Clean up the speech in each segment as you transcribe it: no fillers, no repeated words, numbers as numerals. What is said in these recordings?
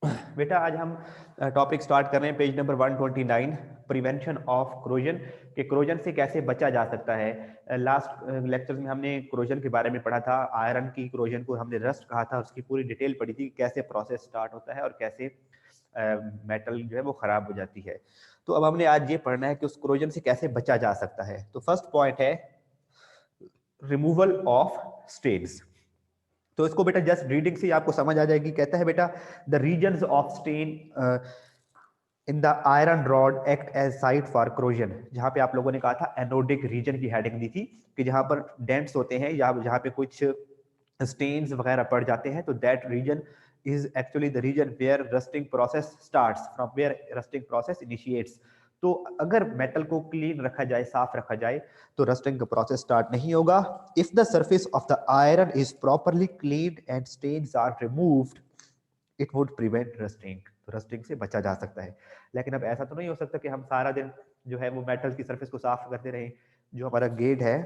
बेटा आज हम टॉपिक स्टार्ट कर रहे हैं page number 129, prevention of corrosion, कि क्रोजन से कैसे बचा जा सकता है। लास्ट लेक्चर में हमने क्रोजन के बारे में पढ़ा था, आयरन की क्रोजन को हमने रस्ट कहा था, उसकी पूरी डिटेल पढ़ी थी, कैसे प्रोसेस स्टार्ट होता है और कैसे मेटल जो है वो खराब हो जाती है। तो अब हमने आज ये पढ़ना है कि उस क्रोजन से कैसे बचा जा सकता है। तो फर्स्ट पॉइंट है रिमूवल ऑफ स्टेन्स। तो इसको बेटा जस्ट रीडिंग से आपको समझ आ जाएगी। कहता है बेटा the reasons of stain in the iron rod act as site for corrosion. जहां पे आप लोगों ने कहा था एनोडिक रीजन की हेडिंग दी थी कि जहां पर डेंट्स होते हैं या जहां पे कुछ स्टेन्स वगैरह पड़ जाते हैं, तो that region is actually the region where rusting process starts, from where rusting process initiates. तो अगर मेटल को क्लीन रखा जाए, साफ रखा जाए, तो रस्टिंग का प्रोसेस स्टार्ट नहीं होगा। If the surface of the iron is properly cleaned and stains are removed, it would prevent rusting. तो रस्टिंग से बचा जा सकता है। लेकिन अब ऐसा तो नहीं हो सकता कि हम सारा दिन जो है वो मेटल की सरफेस को साफ करते रहें। जो हमारा गेट है,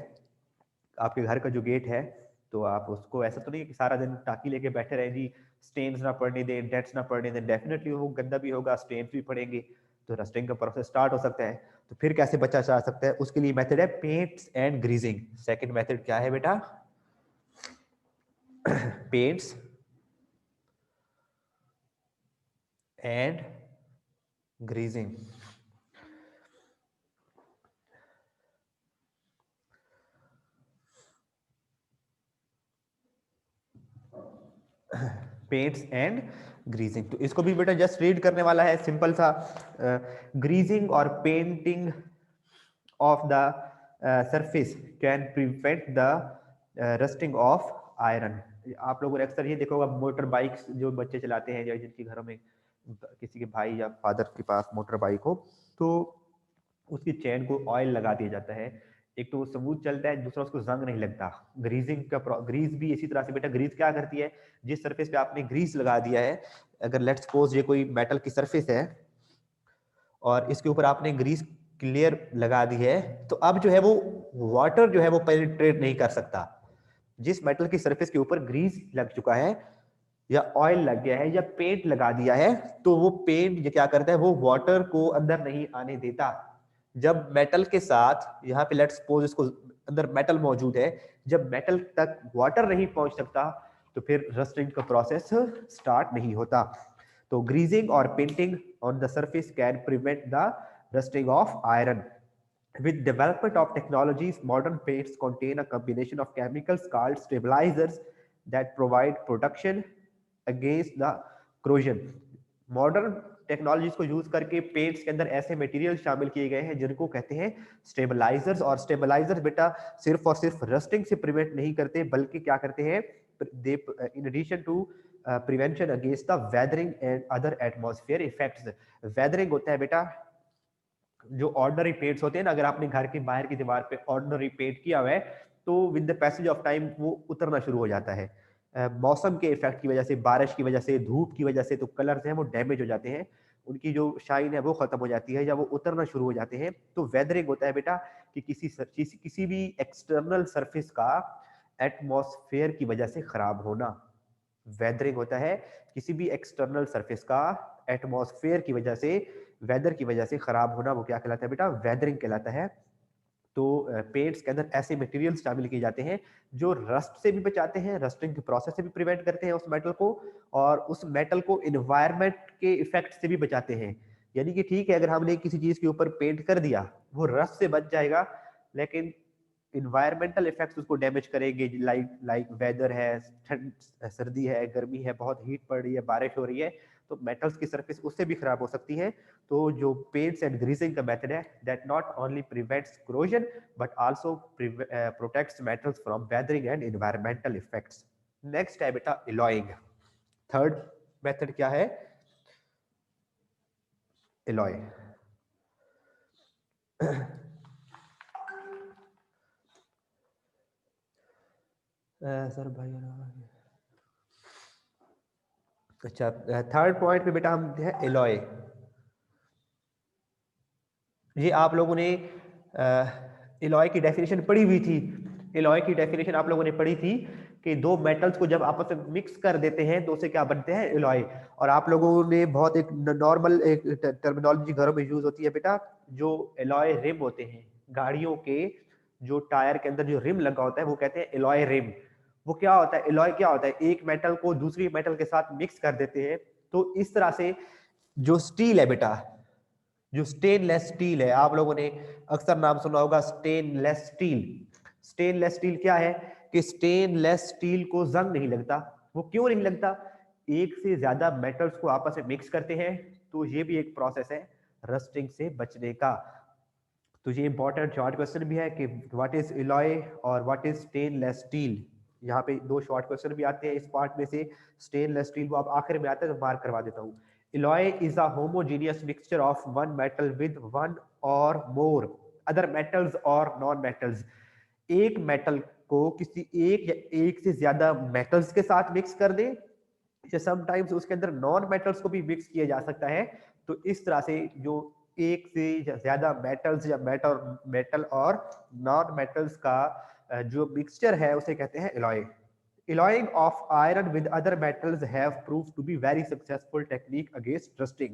आपके घर का जो गेट है, तो आप उसको ऐसा तो नहीं है कि सारा दिन टाकी लेके बैठे रहें जी, स्टेन्स ना पड़ने दें, डेंट्स ना पड़ने दें। डेफिनेटली वो गंदा भी होगा, स्टेन्स भी पड़ेंगे, तो रस्टिंग का प्रोसेस स्टार्ट हो सकता है। तो फिर कैसे बचा जा सकता है, उसके लिए मेथड है paints and greasing. Second method क्या है बेटा? Paints and greasing. Paints and greasing, तो इसको भी बेटा जस्ट रीड करने वाला है, सिंपल सा। ग्रीजिंग और painting of the surface can prevent the rusting of iron. आप लोगों ने अक्सर ये देखा होगा, मोटर बाइक्स जो बच्चे चलाते हैं या जिनके घरों में किसी के भाई या फादर के पास मोटर बाइक हो, तो उसकी चेन को ऑयल लगा दिया जाता है। एक तो वो स्मूथ चलता है, दूसरा उसको जंग नहीं लगता। ग्रीजिंग का ग्रीस भी इसी तरह से बेटा, ग्रीस क्या करती है, जिस सरफेस पे आपने ग्रीस लगा दिया है, अगर लेट्स सपोज ये कोई मेटल की सरफेस है और इसके ऊपर आपने ग्रीस क्लियर लगा दी है, तो अब जो है वो वाटर जो है वो पेनिट्रेट नहीं कर सकता। जिस मेटल की सरफेस के ऊपर ग्रीस लग चुका है या ऑयल लग गया है या पेंट लगा दिया है, तो वो पेंट ये क्या करता है, वो वाटर को अंदर नहीं आने देता। जब मेटल के साथ यहाँ पे लेट्स सपोज इसको अंदर मेटल मौजूद है, जब मेटल तक वाटर नहीं पहुंच सकता, तो फिर रस्टिंग का प्रोसेस स्टार्ट नहीं होता। तो ग्रीजिंग और painting on the surface can prevent the rusting of iron. With development of technologies, modern paints contain a combination of chemicals called stabilizers that provide protection against the corrosion. Modern technologies को use करके paints के अंदर ऐसे material शामिल किए गए हैं जिनको कहते हैं स्टेबलाइजर्स। और स्टेबलाइजर्स बेटा सिर्फ और सिर्फ रस्टिंग से प्रिवेंट नहीं करते, बल्कि क्या करते हैं, they in addition to prevention against the weathering and other atmosphere effects. Weathering होता है बेटा, जो ऑर्डिनरी पेंट्स होते हैं ना, अगर आपने घर के बाहर की दीवार पे ऑर्डिनरी पेंट किया हुआ है, तो with the passage of time वो उतरना शुरू हो जाता है। मौसम के इफेक्ट की वजह से, बारिश की वजह से, धूप की वजह से, तो कलर्स हैं वो डैमेज हो जाते हैं, उनकी जो शाइन है वो खत्म हो जाती है या वो उतरना शुरू हो जाते हैं। तो वेदरिंग होता है बेटा कि किसी भी एक्सटर्नल सरफेस का एटमॉस्फेयर की वजह से खराब होना। वेदरिंग होता है किसी भी एक्सटर्नल सरफेस का एटमॉस्फेयर की वजह से, वेदर की वजह से खराब होना, वो क्या कहलाता है बेटा, वेदरिंग कहलाता है। तो पेंट्स के अंदर ऐसे मटेरियल्स शामिल किए जाते हैं जो रस्ट से भी बचाते हैं, रस्टिंग के प्रोसेस से भी प्रिवेंट करते हैं उस मेटल को, और उस मेटल को इन्वायरमेंट के इफेक्ट से भी बचाते हैं। यानी कि ठीक है, अगर हमने किसी चीज के ऊपर पेंट कर दिया, वो रस्ट से बच जाएगा, लेकिन इन्वायरमेंटल इफेक्ट्स उसको डैमेज करेंगे। लाइक लाइक वेदर है, ठंड सर्दी है, गर्मी है, बहुत हीट पड़ रही है, बारिश हो रही है, तो मेटल्स की सरफेस उससे भी खराब हो सकती है। तो जो पेंट्स एंड ग्रीसिंग का मेथड है, that not only prevents corrosion but also protects metals from weathering and environmental effects. Next है बेटा एलॉइंग। थर्ड मेथड क्या है? एलॉय। सर भाई, अच्छा, थर्ड पॉइंट पे बेटा हम है एलॉय। ये आप लोगों ने एलॉय की डेफिनेशन पढ़ी हुई थी। एलॉय की डेफिनेशन आप लोगों ने पढ़ी थी कि दो मेटल्स को जब आपस में मिक्स कर देते हैं तो उसे क्या बनते हैं, एलॉय। और आप लोगों ने बहुत एक नॉर्मल एक टर्मिनोलॉजी घरों में यूज होती है बेटा, जो एलॉय रिम होते हैं गाड़ियों के, जो टायर के अंदर जो रिम लगा होता है वो कहते हैं एलॉय रिम। वो क्या होता है, एलॉय क्या होता है, एक मेटल को दूसरी मेटल के साथ मिक्स कर देते हैं। तो इस तरह से जो स्टील है बेटा, जो स्टेनलेस स्टील है, आप लोगों ने अक्सर नाम सुना होगा स्टेनलेस स्टील। स्टेनलेस स्टील क्या है कि स्टेनलेस स्टील को जंग नहीं लगता। वो क्यों नहीं लगता, एक से ज्यादा मेटल्स को आपस में मिक्स करते हैं, तो ये भी एक प्रोसेस है रस्टिंग से बचने का। तो ये इंपॉर्टेंट शॉर्ट क्वेश्चन भी है कि व्हाट इज एलॉय और व्हाट इज स्टेनलेस स्टील। यहाँ पे दो शॉर्ट क्वेश्चन भी आते हैं इस पार्ट में से। स्टेनलेस स्टील वो आप आखिर में आता है तो मार्क करवा देता हूँ। Alloy is a homogeneous mixture of one metal with one और मोर अदर मेटल्स और नॉन मेटल्स। एक मेटल को किसी एक या एक से ज्यादा मेटल्स के साथ मिक्स कर दे, या समटाइम्स उसके अंदर नॉन मेटल्स को भी मिक्स किया जा सकता है। तो इस तरह से जो एक से ज्यादा मेटल्स या मेटल और नॉन मेटल्स का जो मिक्सचर है उसे कहते हैं alloy. Alloying of iron with other metals have proved to be very successful technique against rusting।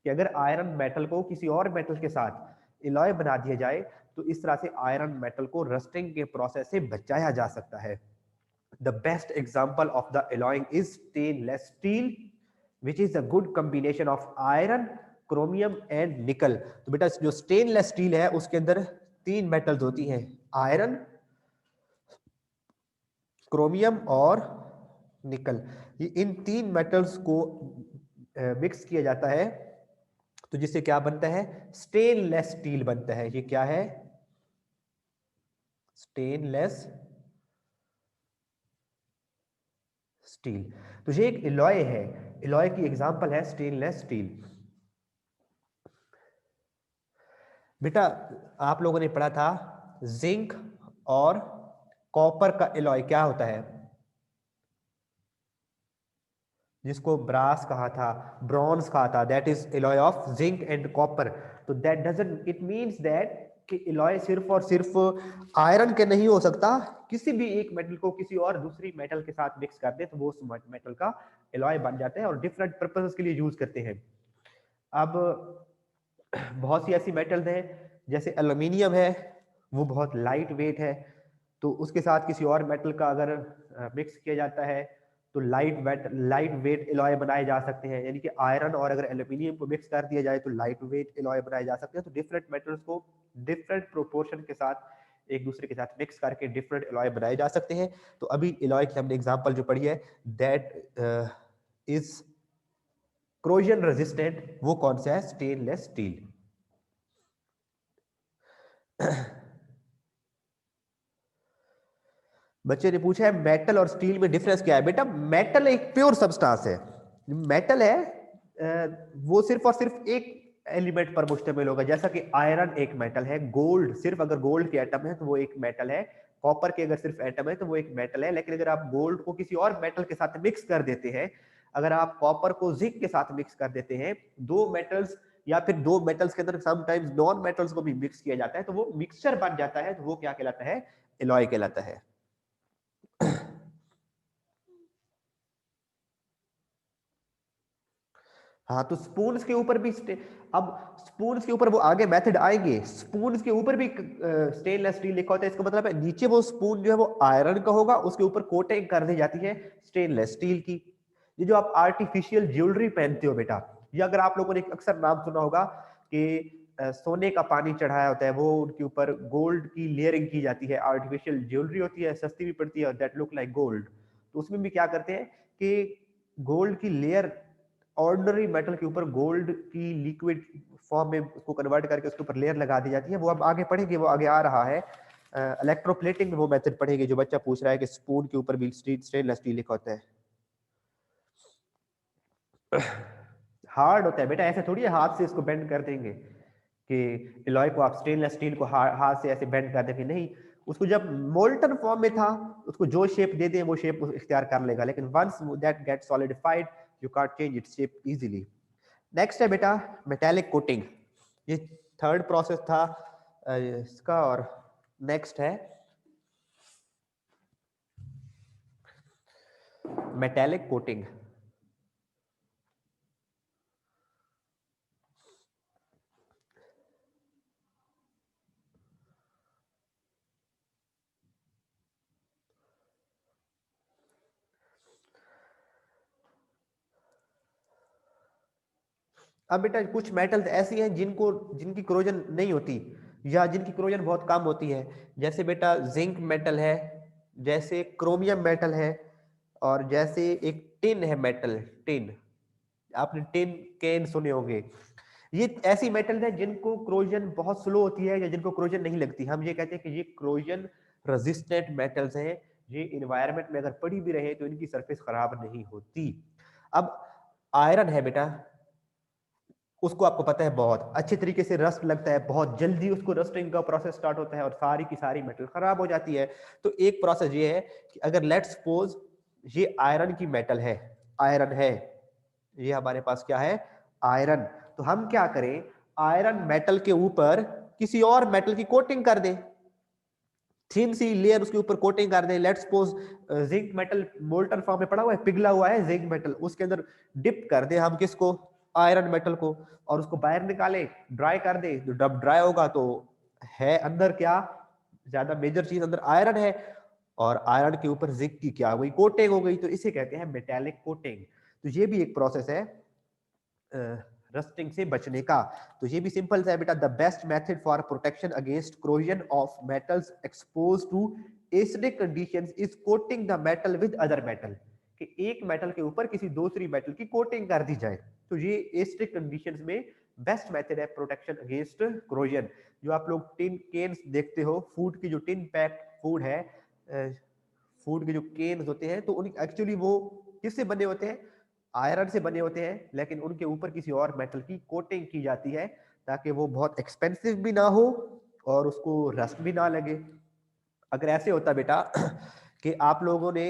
कि अगर आयरन मेटल को किसी और मेटल के साथ एलॉय बना दिया जाए तो इस तरह से आयरन मेटल को रस्टिंग के प्रोसेस से बचाया जा सकता है। The best example of the alloying is stainless steel, which is a good combination of iron, chromium and nickel। तो बेटा जो स्टेनलेस स्टील है उसके अंदर तीन मेटल्स होती हैं, आयरन, क्रोमियम और निकल। ये इन तीन मेटल्स को मिक्स किया जाता है तो जिससे क्या बनता है, स्टेनलेस स्टील बनता है। ये क्या है, स्टेनलेस स्टील। तो ये एक एलॉय है, एलॉय की एग्जांपल है स्टेनलेस स्टील। बेटा आप लोगों ने पढ़ा था जिंक और कॉपर का एलॉय क्या होता है, जिसको ब्रास कहा था, ब्रॉन्ज कहा था, that is alloy of zinc and copper. तो that doesn't it means that कि एलॉय सिर्फ और सिर्फ आयरन के नहीं हो सकता, किसी भी एक मेटल को किसी और दूसरी मेटल के साथ मिक्स कर दे तो वो उस मेटल का एलॉय बन जाता है और डिफरेंट पर्पसेस के लिए यूज करते हैं। अब बहुत सी ऐसी मेटल्स हैं जैसे एल्यूमिनियम है, वो बहुत लाइट वेट है, तो उसके साथ किसी और मेटल का अगर मिक्स किया जाता है तो लाइट वेट एलॉय बनाए जा सकते हैं। यानी कि आयरन और अगर एल्यूमिनियम को मिक्स कर दिया जाए तो लाइट वेट एलॉय बनाए जा सकते हैं। तो डिफरेंट मेटल्स को डिफरेंट प्रोपोर्शन के साथ एक दूसरे के साथ मिक्स करके डिफरेंट एलॉय बनाए जा सकते हैं। तो अभी एलॉय की हमने एग्जांपल जो पढ़ी है दैट इज क्रोजन रेजिस्टेंट, वो कौन सा है, स्टेनलेस स्टील। बच्चे ने पूछा है मेटल और स्टील में डिफरेंस क्या है। बेटा मेटल एक प्योर सब्सटेंस है, मेटल है वो सिर्फ और सिर्फ एक एलिमेंट पर मुश्तमिल होगा। जैसा कि आयरन एक मेटल है, गोल्ड सिर्फ अगर गोल्ड के एटम है तो वो एक मेटल है, कॉपर के अगर सिर्फ एटम है तो वो एक मेटल है। लेकिन अगर आप गोल्ड को किसी और मेटल के साथ मिक्स कर देते हैं, अगर आप कॉपर को जिंक के साथ मिक्स कर देते हैं, दो मेटल्स या फिर दो मेटल्स के अंदर समटाइम्स नॉन मेटल्स को भी मिक्स किया जाता है तो वो मिक्सचर बन जाता है, तो वो क्या कहलाता है, एलॉय कहलाता है। हाँ तो स्पून्स के ऊपर भी अब स्पून्स के ऊपर वो आगे मेथड आएंगे, स्पून्स के ऊपर भी स्टेनलेस स्टील लिखा होता है। इसका मतलब है नीचे वो स्पून जो है वो आयरन का होगा, उसके ऊपर कोटिंग कर दी जाती है स्टेनलेस स्टील की। ये जो आप आर्टिफिशियल ज्वेलरी पहनते हो बेटा, या अगर आप लोगों ने अक्सर नाम सुना होगा कि सोने का पानी चढ़ाया होता है, वो उनके ऊपर गोल्ड की लेयरिंग की जाती है, आर्टिफिशियल ज्वेलरी होती है, सस्ती भी पड़ती है, दैट लुक लाइक गोल्ड। तो उसमें भी क्या करते हैं कि गोल्ड की लेयर ऑर्डिनरी मेटल के ऊपर गोल्ड की लिक्विड फॉर्म में उसको कन्वर्ट करके उसके ऊपर लेयर लगा दी जाती है। वो अब आगे पढ़ेंगे, वो आगे आ रहा है इलेक्ट्रोप्लेटिंग में वो मेथड पढ़ेंगे। जो बच्चा पूछ रहा है कि स्पून के ऊपर भी स्टेनलेस स्टील लिखा होता है, हार्ड होता है बेटा, ऐसे थोड़ी है हाथ से इसको बेंड कर देंगे कि एलॉय को आप स्टेनलेस स्टील को हाथ से ऐसे बेंड कर देंगे, नहीं। उसको जब मोल्टन फॉर्म में था उसको जो शेप दे दें वो शेप इख्तियार कर लेगा, लेकिन once that get solidified you can't change its shape easily. Next है बेटा मेटालिक कोटिंग, ये थर्ड प्रोसेस था इसका। और नेक्स्ट है मेटेलिक कोटिंग। अब बेटा कुछ मेटल्स ऐसी हैं जिनकी क्रोजन नहीं होती या जिनकी क्रोजन बहुत कम होती है, जैसे बेटा जिंक मेटल है, जैसे क्रोमियम मेटल है, और जैसे एक टिन है मेटल, टिन, आपने टिन कैन सुने होंगे। ये ऐसी मेटल है जिनको क्रोजन बहुत स्लो होती है या जिनको क्रोजन नहीं लगती। हम ये कहते हैं कि ये क्रोजन रेजिस्टेंट मेटल्स हैं, ये इन्वायरमेंट में अगर पड़ी भी रहे तो इनकी सरफेस खराब नहीं होती। अब आयरन है बेटा, उसको आपको पता है बहुत अच्छे तरीके से रस्ट लगता है, बहुत जल्दी उसको रस्टिंग का प्रोसेस स्टार्ट होता है और सारी की सारी मेटल खराब हो जाती है। तो एक प्रोसेस ये है कि अगर लेट्स सपोज ये आयरन की मेटल है, आयरन है, ये हमारे पास क्या है, आयरन, तो हम क्या करें, आयरन मेटल के ऊपर किसी और मेटल की कोटिंग कर दें, थिन सी लेयर उसके ऊपर कोटिंग कर दें। Let's suppose zinc metal molten form में पड़ा हुआ है, पिघला हुआ है जिंक मेटल, उसके अंदर डिप कर दें हम किसको, आयरन मेटल को, और उसको बाहर निकाले, ड्राई कर दे, तो जब ड्राई होगा तो है अंदर क्या, ज्यादा मेजर चीज अंदर आयरन है, और आयरन के ऊपर जिंक की क्या हुई, कोटिंग हो गई, तो इसे कहते हैं मेटेलिक कोटिंग। तो ये भी एक प्रोसेस है रस्टिंग से बचने का। तो ये भी सिंपल है बेटा, the best method for protection against corrosion of metals expose to acidic conditions is coating the metal with other metal, कि एक मेटल के ऊपर किसी दूसरी मेटल की कोटिंग कर दी जाए। तो ये एसिडिक कंडीशंस में बेस्ट मेथड है प्रोटेक्शन अगेंस्ट क्रोजन। जो आप लोग टिन केन्स देखते हो, फूड की जो टिन पैक फूड है, फूड के जो केन्स होते हैं, तो उन एक्चुअली वो किससे बने होते हैं, आयरन से बने होते हैं, लेकिन उनके ऊपर किसी और मेटल की कोटिंग की जाती है ताकि वो बहुत एक्सपेंसिव भी ना हो और उसको रस्ट भी ना लगे। अगर ऐसे होता बेटा कि आप लोगों ने,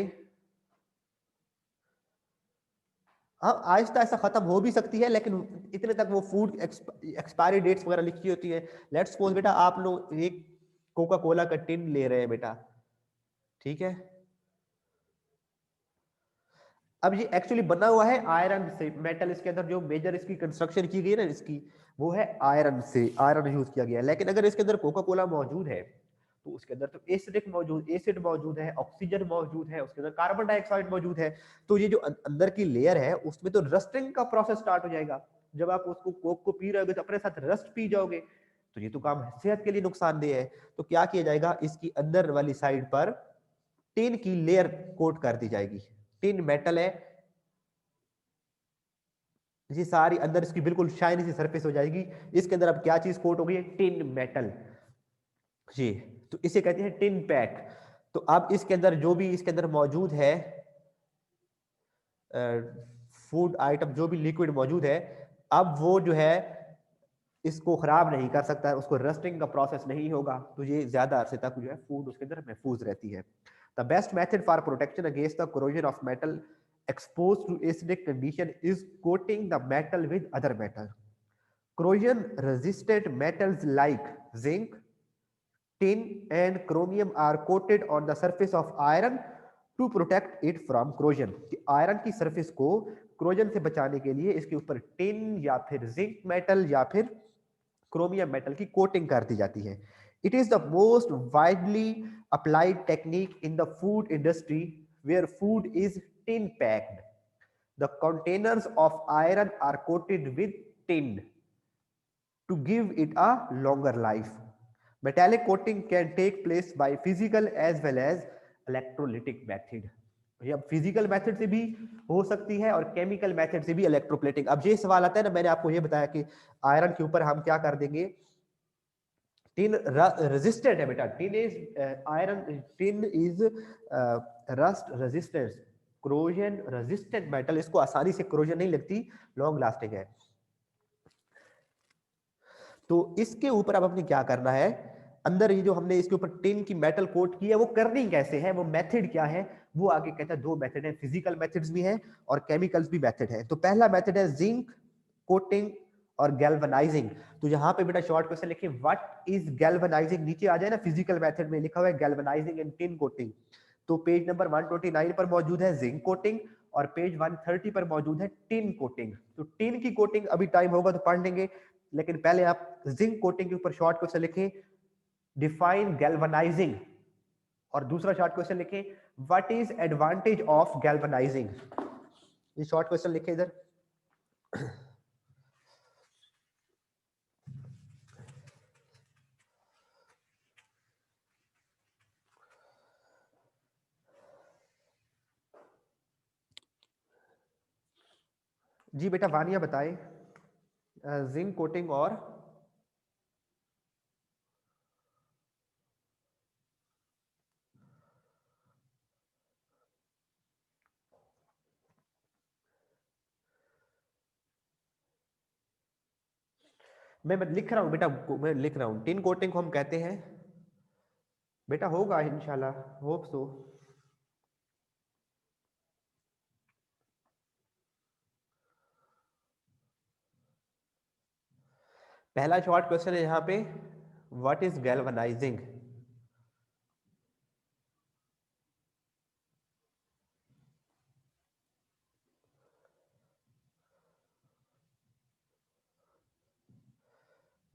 हाँ आहिस्ता ऐसा खत्म हो भी सकती है, लेकिन इतने तक वो फूड एक्सपायरी डेट्स वगैरह लिखी होती है। लेट्स सपोज बेटा आप लोग एक कोका कोला का टिन ले रहे हैं बेटा, ठीक है, अब ये एक्चुअली बना हुआ है आयरन से, मेटल इसके अंदर जो मेजर इसकी कंस्ट्रक्शन की गई है ना इसकी, वो है आयरन से, आयरन यूज किया गया है। लेकिन अगर इसके अंदर कोका कोला मौजूद है तो उसके अंदर तो एसिडिक मौजूद, एसिड मौजूद है, ऑक्सीजन मौजूद है, उसके अंदर कार्बन डाइऑक्साइड मौजूद है, तो ये जो अंदर की लेयर है उसमें तो रस्टिंग का प्रोसेस स्टार्ट हो जाएगा। जब आप उसको कोक को पी रहे होगे तो अपने साथ रस्ट पी जाओगे, तो ये तो काम सेहत के लिए नुकसानदेह है। तो क्या किया जाएगा, इसकी अंदर वाली साइड पर टिन की लेयर कोट कर दी जाएगी। टिन मेटल है, ये सारी अंदर इसकी बिल्कुल शाइनी सी सरफेस हो जाएगी। इसके अंदर अब क्या चीज कोट हो गई है, टिन मेटल, जी, तो इसे कहते हैं टिन पैक। तो अब इसके अंदर जो भी इसके अंदर मौजूद है फूड आइटम, जो भी लिक्विड मौजूद है, अब वो जो है इसको खराब नहीं कर सकता है, उसको रस्टिंग का प्रोसेस नहीं होगा, तो ये ज्यादा अरसे तक जो है फूड उसके अंदर महफूज रहती है। The best method for protection against the corrosion of metal exposed to acidic condition is coating the metal with other metal. Corrosion resistant metals like zinc, tin and chromium are coated on the surface of iron to protect it from corrosion। कि iron की surface को corrosion से बचाने के लिए इसके ऊपर tin या फिर जिंक मेटल या फिर क्रोमियम मेटल की कोटिंग कर दी जाती है। It is the most widely applied technique in the food industry where food is tin packed. The containers of iron are coated with tin to give it a longer life. Metallic coating can take place by physical as well as electrolytic method. ये अब physical method से भी हो सकती है और chemical method से भी इलेक्ट्रोप्लेटिंग। अब ये सवाल आता है ना, मैंने आपको ये बताया कि आयरन के ऊपर हम क्या कर देंगे, टिन रेजिस्टेंट है बेटा, tin is iron, tin is rust resistance, corrosion resistant metal, इसको आसानी से क्रोजन नहीं लगती, लॉन्ग लास्टिंग है। तो इसके ऊपर अब अपने क्या करना है, अंदर ये जो हमने इसके ऊपर टिन की मेटल कोट की है वो करनी कैसे है, वो मेथड क्या है, वो आगे कहता है दो मेथड है, फिजिकल मेथड्स भी हैं और केमिकल्स भी मेथड है। तो पहला मेथड है जिंक कोटिंग और गैल्वेनाइजिंग। तो यहाँ पे बेटा शॉर्ट क्वेश्चन लिखिए व्हाट इज गैल्वेनाइजिंग, नीचे आ जाए ना फिजिकल मेथड में लिखा हुआ है गैल्वेनाइजिंग एंड टिन कोटिंग। तो पेज नंबर 129 पर मौजूद है जिंक कोटिंग और पेज 130 पर मौजूद है टिन कोटिंग। तो टिन की कोटिंग अभी टाइम होगा तो पढ़ लेंगे, लेकिन पहले आप जिंक कोटिंग के ऊपर शॉर्ट क्वेश्चन लिखें, डिफाइन गैल्वनाइजिंग, और दूसरा शॉर्ट क्वेश्चन लिखें what is advantage of galvanising. ये शॉर्ट क्वेश्चन लिखे इधर। जी बेटा वानिया बताए जिंक कोटिंग और मैं लिख रहा हूं बेटा, मैं लिख रहा हूं। टिन कोटिंग को हम कहते हैं बेटा, होगा इंशाल्लाह, होप सो। पहला शॉर्ट क्वेश्चन है यहाँ पे, व्हाट इज गैल्वनाइजिंग।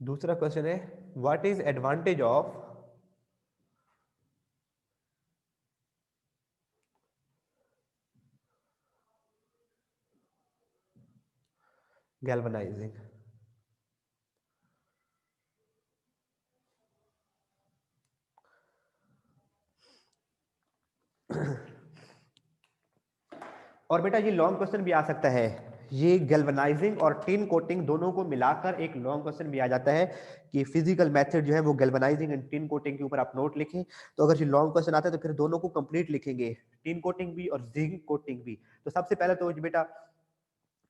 दूसरा क्वेश्चन है what is advantage of galvanising. और बेटा ये लॉन्ग क्वेश्चन भी आ सकता है, ये गैल्वनाइजिंग और टिन कोटिंग दोनों को मिलाकर एक लॉन्ग क्वेश्चन भी आ जाता है कि फिजिकल मेथड जो है वो गैल्वनाइजिंग एंड टिन कोटिंग के ऊपर आप नोट लिखें। तो अगर ये लॉन्ग क्वेश्चन आता है तो फिर दोनों को कंप्लीट लिखेंगे, टिन कोटिंग भी और जिंक कोटिंग भी। तो सबसे पहले तो बेटा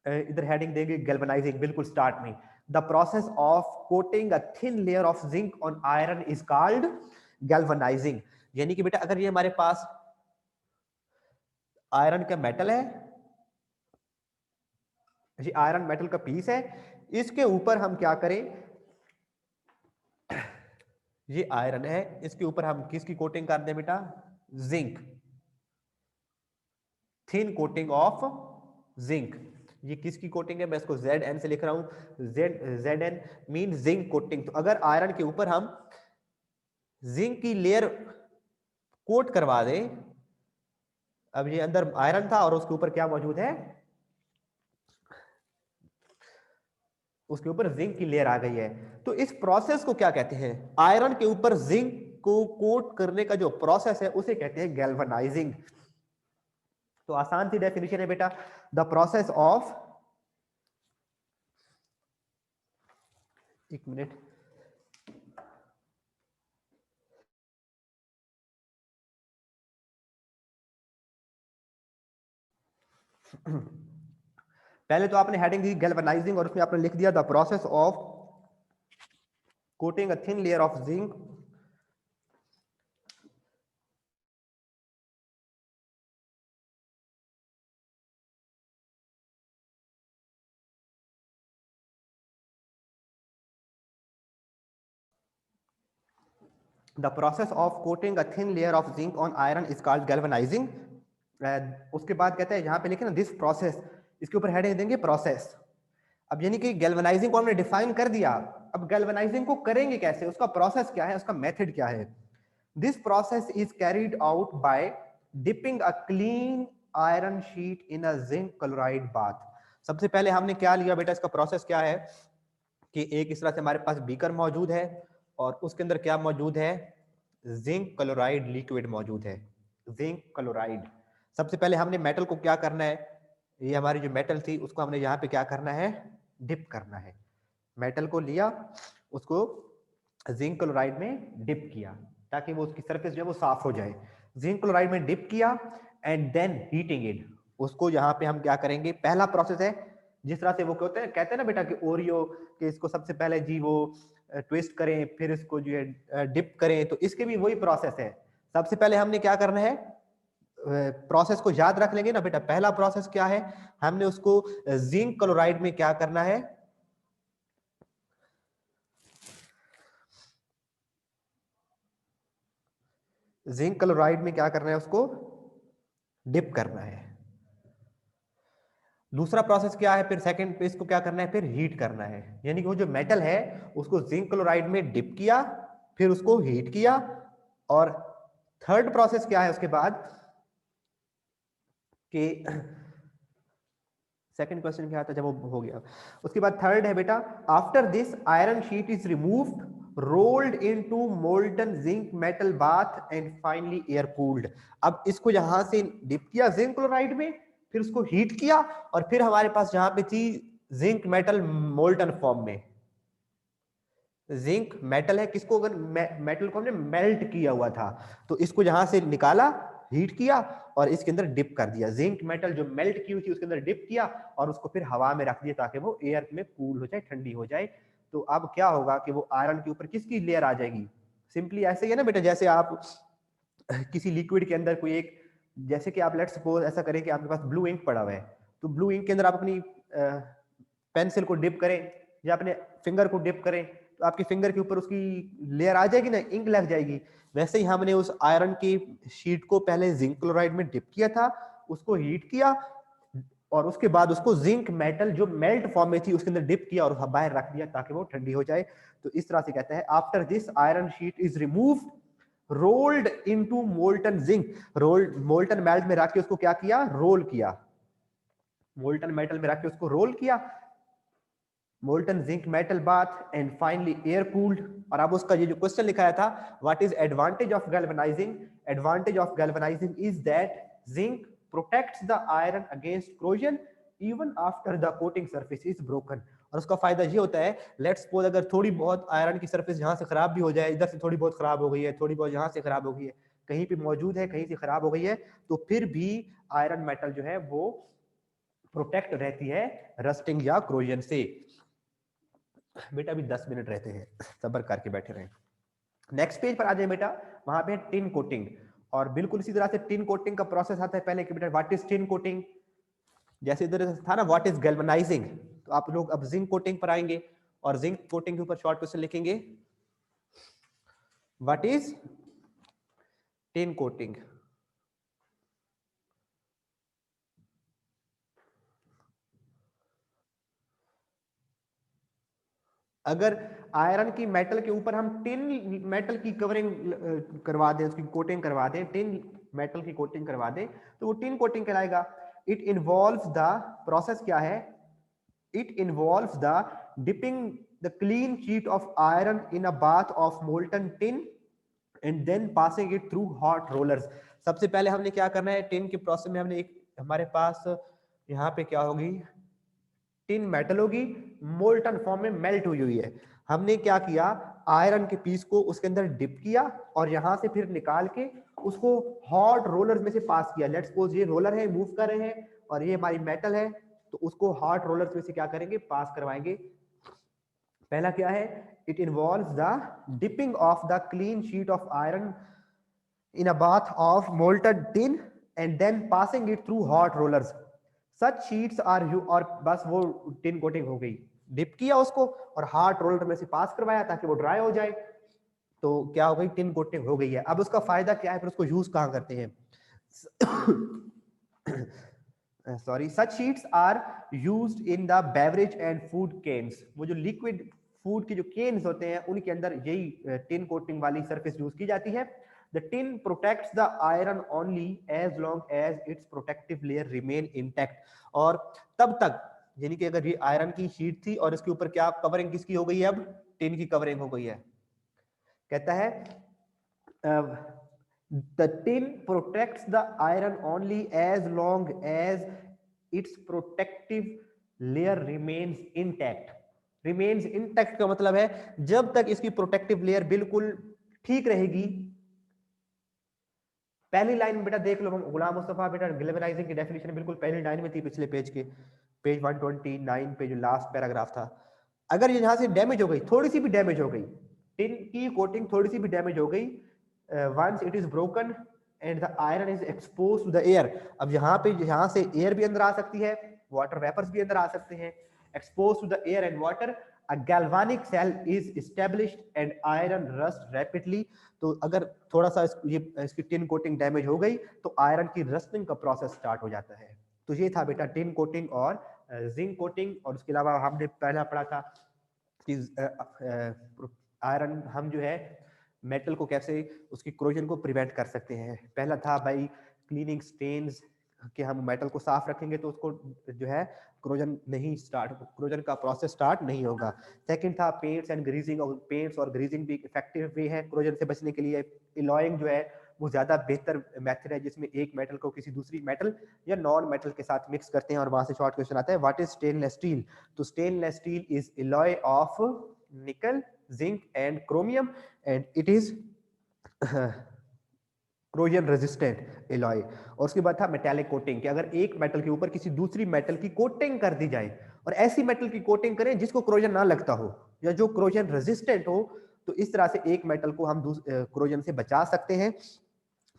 इधर हेडिंग देंगे गैल्वनाइजिंग, बिल्कुल स्टार्ट में, the process of coating a thin layer of zinc on iron is called galvanising. यानी कि बेटा अगर ये हमारे पास आयरन का मेटल है, ये आयरन मेटल का पीस है, इसके ऊपर हम क्या करें, ये आयरन है, इसके ऊपर हम किसकी कोटिंग कर दें बेटा, zinc, thin coating of zinc. ये किसकी कोटिंग है, मैं इसको ZN से लिख रहा हूं, ZN मीन जिंक कोटिंग। तो अगर आयरन के ऊपर हम जिंक की लेयर कोट करवा दें, अब ये अंदर आयरन था और उसके ऊपर क्या मौजूद है, उसके ऊपर जिंक की लेयर आ गई है, तो इस प्रोसेस को क्या कहते हैं, आयरन के ऊपर जिंक को कोट करने का जो प्रोसेस है उसे कहते हैं गैल्वनाइजिंग। तो आसान सी डेफिनेशन है बेटा, द प्रोसेस ऑफ, एक मिनट, पहले तो आपने हेडिंग दी गैल्वनाइजिंग और उसमें आपने लिख दिया the process of coating a thin layer of zinc the process of coating a thin layer of zinc on iron is called galvanising. उसके बाद कहते हैं यहाँ पे लिखे ना दिस प्रोसेस, इसके ऊपर हेडिंग देंगे प्रोसेस। अब यानी कि गैल्वनाइजिंग को हमने डिफाइन कर दिया, अब गैल्वनाइजिंग को करेंगे कैसे, उसका प्रोसेस क्या है, उसका मेथड क्या है। This process is carried out by dipping a clean iron sheet in a zinc chloride bath. सबसे पहले हमने क्या लिया बेटा, इसका प्रोसेस क्या है कि एक इस तरह से हमारे पास बीकर मौजूद है और उसके अंदर क्या मौजूद है, जिंक क्लोराइड लिक्विड मौजूद है, जिंक क्लोराइड। सबसे पहले हमने मेटल को क्या करना है, ये हमारी जो मेटल थी उसको हमने यहाँ पे क्या करना है, डिप करना है। मेटल को लिया, उसको जिंक क्लोराइड में डिप किया ताकि वो उसकी सरफेस जो है वो साफ हो जाए। जिंक क्लोराइड में डिप किया एंड देन हीटिंग इट। उसको यहाँ पे हम क्या करेंगे, पहला प्रोसेस है, जिस तरह से वो कहते हैं ना बेटा कि ओरियो कि इसको सबसे पहले जी वो ट्विस्ट करें फिर इसको जो है डिप करें, तो इसके भी वही प्रोसेस है। सबसे पहले हमने क्या करना है, प्रोसेस को याद रख लेंगे ना बेटा, पहला प्रोसेस क्या है, हमने उसको जिंक क्लोराइड में क्या करना है, जिंक क्लोराइड में क्या करना है, उसको डिप करना है। दूसरा प्रोसेस क्या है, फिर सेकंड पे इसको क्या करना है, फिर हीट करना है। यानी कि वो जो मेटल है उसको जिंक क्लोराइड में डिप किया, फिर उसको हीट किया, और थर्ड प्रोसेस क्या है उसके बाद कि सेकंड क्वेश्चन क्या था जब वो हो गया, उसके बाद थर्ड है बेटा, after this iron sheet is removed rolled into molten zinc metal bath and finally air cooled. अब इसको यहां से डिप किया जिंक क्लोराइड में, फिर उसको हीट किया, और फिर हमारे पास जहां पे थी जिंक मेटल मोल्टन फॉर्म में, जिंक मेटल है किसको, अगर मेटल को हमने मेल्ट किया हुआ था, तो इसको यहां से निकाला, हीट किया, और इसके अंदर डिप कर दिया। जिंक मेटल जो मेल्ट की हुई थी उसके अंदर डिप किया, और उसको फिर हवा में रख दिया ताकि वो एयर में कूल हो जाए, ठंडी हो जाए। तो अब क्या होगा कि वो आयरन के ऊपर किसकी लेयर आ जाएगी, सिंपली ऐसे ही है ना बेटा, जैसे आप किसी लिक्विड के अंदर कोई एक, जैसे कि आप लेट्स सपोज ऐसा करें कि आपके पास ब्लू इंक पड़ा हुआ है, तो ब्लू इंक के अंदर आप अपनी पेंसिल को डिप करें या अपने फिंगर को डिप करें, तो आपके फिंगर के ऊपर उसकी लेयर आ जाएगी ना, इंक लग जाएगी। वैसे ही हमने उस आयरन की शीट को पहले जिंक क्लोराइड में डिप किया था, उसको हीट किया, और उसके बाद उसको जिंक मेटल जो मेल्ट फॉर्म में थी उसके अंदर डिप किया और बाहर रख दिया ताकि वो ठंडी हो जाए। तो इस तरह से कहते हैं, after this iron sheet is removed rolled into molten zinc, rolled molten melt में रख के उसको क्या किया, रोल किया, मोल्टन मेटल में रख के उसको रोल किया, molten zinc metal bath and finally air cooled. और अब उसका ये जो क्वेश्चन लिखाया था, what is advantage of galvanising, advantage of galvanising is that zinc protects the iron against corrosion even after the coating surface is broken. और उसका फायदा ये होता है, लेट्स सपोज अगर थोड़ी बहुत आयरन की सरफेस यहाँ से खराब भी हो जाए, इधर से थोड़ी बहुत खराब हो गई है, थोड़ी बहुत यहाँ से खराब हो गई है, कहीं पे मौजूद है, कहीं से खराब हो गई है, तो फिर भी आयरन मेटल जो है वो प्रोटेक्ट रहती है रस्टिंग या क्रोजन से। बेटा अभी 10 मिनट रहते हैं, सब्र करके बैठे रहें। नेक्स्ट पेज पर आ जाए बेटा, वहां पे टिन कोटिंग, और बिल्कुल इसी तरह से टिन कोटिंग का प्रोसेस आता है पहले कि बेटा व्हाट इज टिन कोटिंग, जैसे इधर था ना व्हाट इज गैल्वेनाइजिंग, तो आप लोग अब जिंक कोटिंग पर आएंगे, और जिंक कोटिंग के ऊपर शॉर्ट क्वेश्चन लिखेंगे, व्हाट इज टिन कोटिंग। अगर आयरन की मेटल के ऊपर हम टिन मेटल की कवरिंग करवा दें, उसकी कोटिंग करवा दें, टिन मेटल की कोटिंग करवा दें, तो वो टिन कोटिंग कहलाएगा। इट इन्वॉल्व्स द प्रोसेस क्या है, it involves the dipping the clean sheet of iron in a bath of molten tin and then passing it through hot rollers. सबसे पहले हमने क्या करना है, टिन के प्रोसेस में हमने एक, हमारे पास यहाँ पे क्या होगी, टिन मेटल होगी, मोल्टन फॉर्म में मेल्ट हुई हुई है। हमने क्या किया, आयरन के पीस को उसके अंदर डिप किया, और यहां से फिर निकाल के उसको हॉट रोलर में से पास किया। लेट्स सपोज ये रोलर है, मूव कर रहे हैं, और ये हमारी मेटल है, तो उसको हॉट रोलर में से क्या करेंगे, पास करवाएंगे। पहला क्या है, it involves the dipping of the clean sheet of iron in a bath of molten tin and then passing it through hot rollers. Such sheets are you, और बस वो टिन कोटिंग हो गई, डिप किया उसको और हार्ड रोलर में से पास करवाया ताकि वो ड्राई हो जाए, तो क्या हो गई, टिन कोटिंग हो गई है। अब उसका फायदा क्या है, फिर उसको यूज कहाँ करते हैं, sorry, such sheets are used in the beverage and food cans. वो जो लिक्विड फूड के जो केन्स होते हैं उनके अंदर यही टिन कोटिंग वाली सरफेस यूज की जाती है। The tin protects the iron only as long as its protective layer remain intact। और तब तक, यानी कि अगर ये आयरन की शीट थी और इसके ऊपर क्या कवरिंग किसकी हो गई है, अब टिन की कवरिंग हो गई है। कहता है the tin protects the iron only as long as its protective layer remains intact। remains intact का मतलब है जब तक इसकी प्रोटेक्टिव लेयर बिल्कुल ठीक रहेगी। पहली लाइन बेटा देख लो, गुलाम मुस्तफा बेटा गैल्वेनाइजिंग की डेफिनेशन बिल्कुल पहली लाइन में थी, पिछले पेज के पेज 129 पे जो लास्ट पैराग्राफ था। अगर ये यहां से डैमेज हो गई, थोड़ी सी भी डैमेज हो गई, टिन की कोटिंग थोड़ी सी भी डैमेज हो गई, once it is broken and the iron is expose to the air. अब यहाँ पे, यहाँ से एयर भी अंदर आ सकती है, वाटर वेपर्स भी अंदर आ सकते हैं, expose to the air and water. A galvanic cell is established and iron rust rapidly. तो अगर थोड़ा सा इसकी टिन कोटिंग डैमेज हो गई तो आयरन की रस्टिंग का प्रोसेस स्टार्ट हो जाता है। तो ये था बेटा टिन कोटिंग और जिंक कोटिंग। और उसके अलावा हमने पहला पढ़ा था कि आयरन हम जो है मेटल को कैसे उसकी क्रोजन को प्रिवेंट कर सकते हैं। पहला था भाई क्लीनिंग स्टेन्स, कि हम मेटल को साफ रखेंगे तो उसको जो है क्रोजन का प्रोसेस स्टार्ट नहीं होगा। सेकंड था पेंट्स एंड ग्रीजिंग, और पेंट्स और ग्रीजिंग भी इफेक्टिव वे है क्रोजन से बचने के लिए। इलॉइंग जो है वो ज्यादा बेहतर मेथड है जिसमें एक मेटल को किसी दूसरी मेटल या नॉन मेटल के साथ मिक्स करते हैं। और वहां से शॉर्ट क्वेश्चन आता है व्हाट इज स्टेनलेस स्टील। तो stainless steel is alloy of निकल, zinc and chromium and it is corrosion resistant alloy. और उसके बाद था मेटालिक कोटिंग, कि अगर एक मेटल के ऊपर किसी दूसरी मेटल की कोटिंग कर दी जाए, और ऐसी मेटल की कोटिंग करें जिसको क्रोजन ना लगता हो या जो क्रोजन रेजिस्टेंट हो, तो इस तरह से एक मेटल को हम क्रोजन से बचा सकते हैं।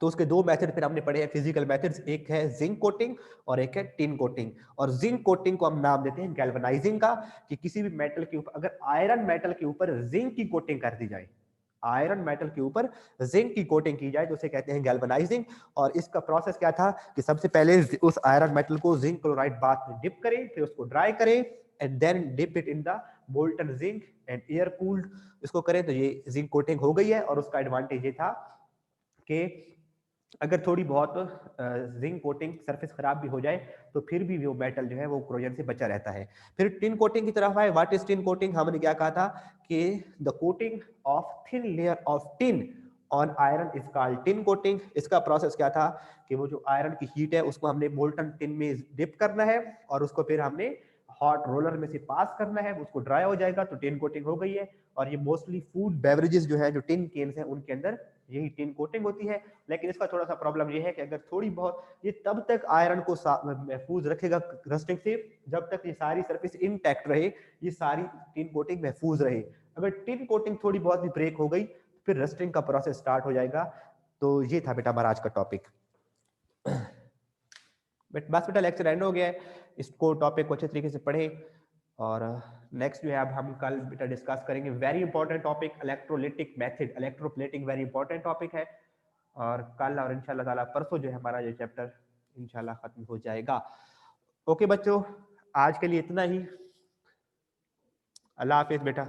तो उसके दो मेथड फिर हमने पढ़े हैं फिजिकल मेथड्स, एक है जिंक कोटिंग और एक है टिन कोटिंग। और जिंक कोटिंग को हम नाम देते हैं गैल्वेनाइजिंग का, कि किसी भी मेटल के ऊपर अगर आयरन मेटल के ऊपर जिंक की कोटिंग कर दी जाए, आयरन मेटल के ऊपर जिंक की कोटिंग की जाए तो उसे कहते हैं गैल्वेनाइजिंग। और इसका प्रोसेस क्या था कि सबसे पहले उस आयरन मेटल को जिंक क्लोराइड बाथ में डिप करें, फिर उसको ड्राई करें and then dip it in the molten zinc and air cooled इसको करें, तो ये जिंक कोटिंग हो गई है। और उसका एडवांटेज ये था कि अगर थोड़ी बहुत जिंक कोटिंग सरफेस खराब भी हो जाए तो फिर भी वो मेटल जो है वो क्रोजन से बचा रहता है। फिर टिन कोटिंग की तरफ आए, व्हाट इज टिन कोटिंग। हमने क्या कहा था कि the coating of thin layer of tin on iron is called tin coating. इसका प्रोसेस क्या था कि वो जो आयरन की हीट है उसको हमने मोल्टन टिन में डिप करना है और उसको फिर हमने हॉट रोलर में से पास करना है, उसको ड्राई हो जाएगा तो टिन कोटिंग हो गई है। और ये मोस्टली फूड बेवरेजेस जो है जो टिन केन्स हैं उनके अंदर यही टिन कोटिंग होती है। लेकिन इसका थोड़ा सा प्रॉब्लम ये है कि अगर थोड़ी बहुत ये तब तक आयरन को महफूज रखेगा रस्टिंग से जब तक ये सारी सरफेस इंटैक्ट रहे, ये सारी टिन कोटिंग महफूज रहे। अगर टिन कोटिंग थोड़ी बहुत भी ब्रेक हो गई फिर रस्टिंग का प्रोसेस स्टार्ट हो जाएगा। तो ये था बेटा हमारा आज का टॉपिक। बट बस बेटा लेक्चर एंड हो गया है, इसको टॉपिक को अच्छे तरीके से पढ़े। और नेक्स्ट जो है अब हम कल बेटा डिस्कस करेंगे very important topic electrolytic method. Electroplating very important topic है। और कल और इंशाल्लाह ताला परसों जो है हमारा ये चैप्टर इंशाल्लाह खत्म हो जाएगा। ओके बच्चों, आज के लिए इतना ही। अल्लाह हाफिज बेटा।